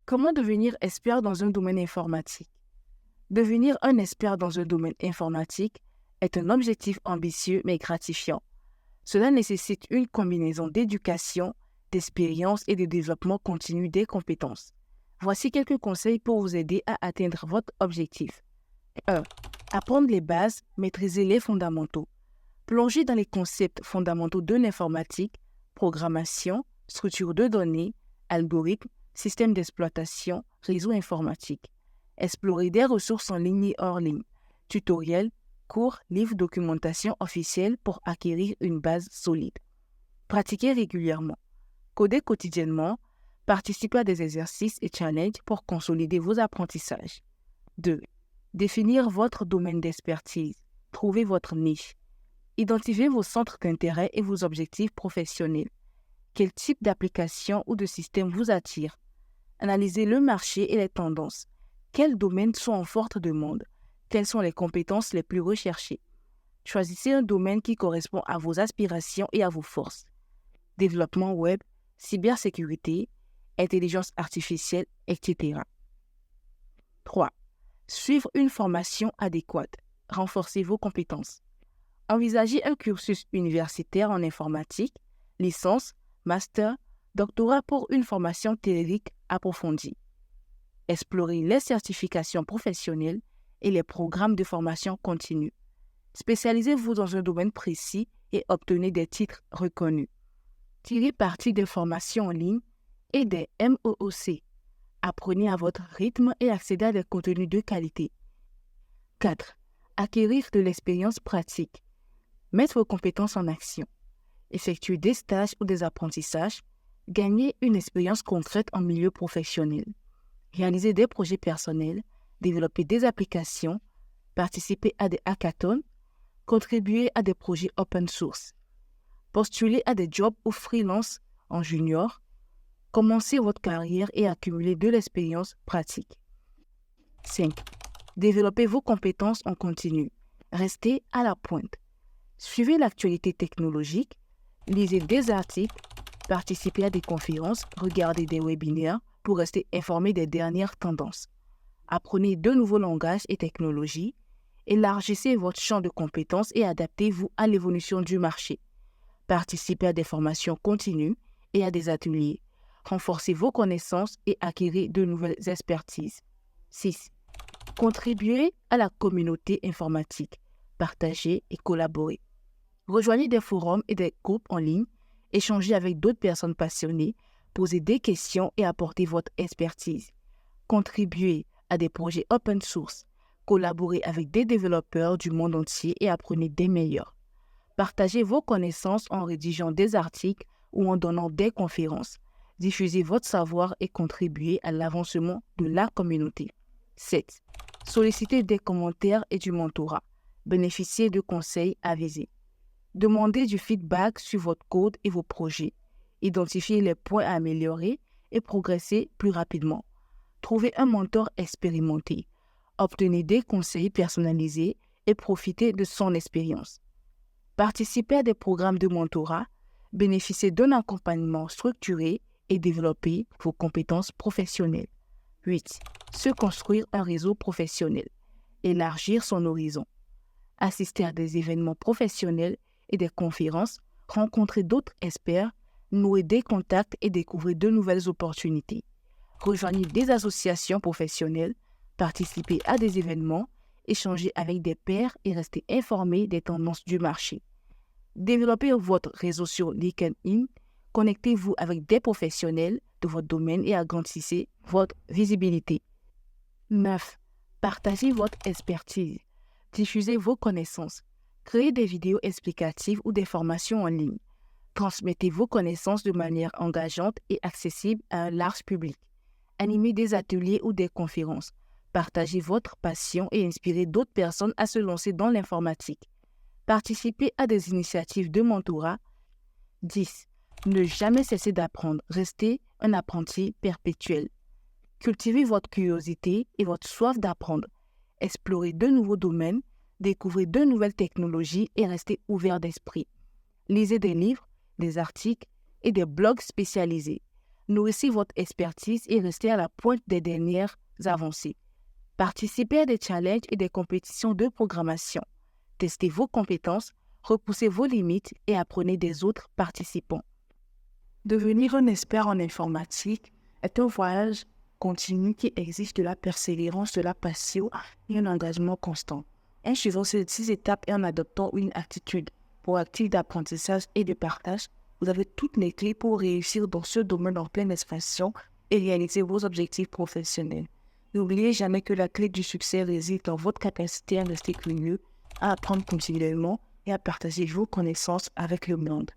Comment devenir expert dans un domaine informatique? Devenir un expert dans un domaine informatique est un objectif ambitieux mais gratifiant. Cela nécessite une combinaison d'éducation, d'expérience et de développement continu des compétences. Voici quelques conseils pour vous aider à atteindre votre objectif. 1. Apprendre les bases, maîtriser les fondamentaux. Plongez dans les concepts fondamentaux de l'informatique, programmation, structure de données, algorithmes, système d'exploitation, réseau informatique. Explorez des ressources en ligne et hors ligne, tutoriels, cours, livres, documentation officielle pour acquérir une base solide. Pratiquez régulièrement. Codez quotidiennement. Participez à des exercices et challenges pour consolider vos apprentissages. 2. Définir votre domaine d'expertise. Trouvez votre niche. Identifiez vos centres d'intérêt et vos objectifs professionnels. Quel type d'application ou de système vous attire? Analysez le marché et les tendances. Quels domaines sont en forte demande? Quelles sont les compétences les plus recherchées? Choisissez un domaine qui correspond à vos aspirations et à vos forces. Développement web, cybersécurité, intelligence artificielle, etc. 3. Suivre une formation adéquate. Renforcez vos compétences. Envisagez un cursus universitaire en informatique, licence, master, doctorat pour une formation théorique approfondie. Explorez les certifications professionnelles et les programmes de formation continue. Spécialisez-vous dans un domaine précis et obtenez des titres reconnus. Tirez parti des formations en ligne et des MOOC. Apprenez à votre rythme et accédez à des contenus de qualité. 4. Acquérir de l'expérience pratique. Mettre vos compétences en action. Effectuer des stages ou des apprentissages. Gagner une expérience concrète en milieu professionnel. Réaliser des projets personnels. Développer des applications. Participer à des hackathons. Contribuer à des projets open source. Postuler à des jobs ou freelance en junior. Commencez votre carrière et accumuler de l'expérience pratique. 5. Développez vos compétences en continu. Restez à la pointe. Suivez l'actualité technologique, lisez des articles, participez à des conférences, regardez des webinaires pour rester informé des dernières tendances. Apprenez de nouveaux langages et technologies, élargissez votre champ de compétences et adaptez-vous à l'évolution du marché. Participez à des formations continues et à des ateliers. Renforcez vos connaissances et acquérez de nouvelles expertises. 6. Contribuez à la communauté informatique. Partagez et collaborez. Rejoignez des forums et des groupes en ligne, échangez avec d'autres personnes passionnées, posez des questions et apportez votre expertise. Contribuez à des projets open source, collaborez avec des développeurs du monde entier et apprenez des meilleurs. Partagez vos connaissances en rédigeant des articles ou en donnant des conférences. Diffusez votre savoir et contribuez à l'avancement de la communauté. 7. Sollicitez des commentaires et du mentorat. Bénéficiez de conseils avisés. Demandez du feedback sur votre code et vos projets. Identifiez les points à améliorer et progressez plus rapidement. Trouvez un mentor expérimenté. Obtenez des conseils personnalisés et profitez de son expérience. Participez à des programmes de mentorat. Bénéficiez d'un accompagnement structuré et développez vos compétences professionnelles. 8. Se construire un réseau professionnel. Élargir son horizon. Assister à des événements professionnels et des conférences, rencontrer d'autres experts, nouer des contacts et découvrir de nouvelles opportunités. Rejoignez des associations professionnelles, participez à des événements, échangez avec des pairs et restez informé des tendances du marché. Développez votre réseau sur LinkedIn, connectez-vous avec des professionnels de votre domaine et agrandissez votre visibilité. 9. Partagez votre expertise. Diffusez vos connaissances. Créez des vidéos explicatives ou des formations en ligne. Transmettez vos connaissances de manière engageante et accessible à un large public. Animez des ateliers ou des conférences. Partagez votre passion et inspirez d'autres personnes à se lancer dans l'informatique. Participez à des initiatives de mentorat. 10. Ne jamais cesser d'apprendre. Restez un apprenti perpétuel. Cultivez votre curiosité et votre soif d'apprendre. Explorez de nouveaux domaines, découvrez de nouvelles technologies et restez ouvert d'esprit. Lisez des livres, des articles et des blogs spécialisés. Nourrissez votre expertise et restez à la pointe des dernières avancées. Participez à des challenges et des compétitions de programmation. Testez vos compétences, repoussez vos limites et apprenez des autres participants. Devenir un expert en informatique est un voyage continu qui exige de la persévérance, de la passion et un engagement constant. En suivant ces 6 étapes et en adoptant une attitude proactive d'apprentissage et de partage, vous avez toutes les clés pour réussir dans ce domaine en pleine expansion et réaliser vos objectifs professionnels. N'oubliez jamais que la clé du succès réside dans votre capacité à rester curieux, à apprendre continuellement et à partager vos connaissances avec le monde.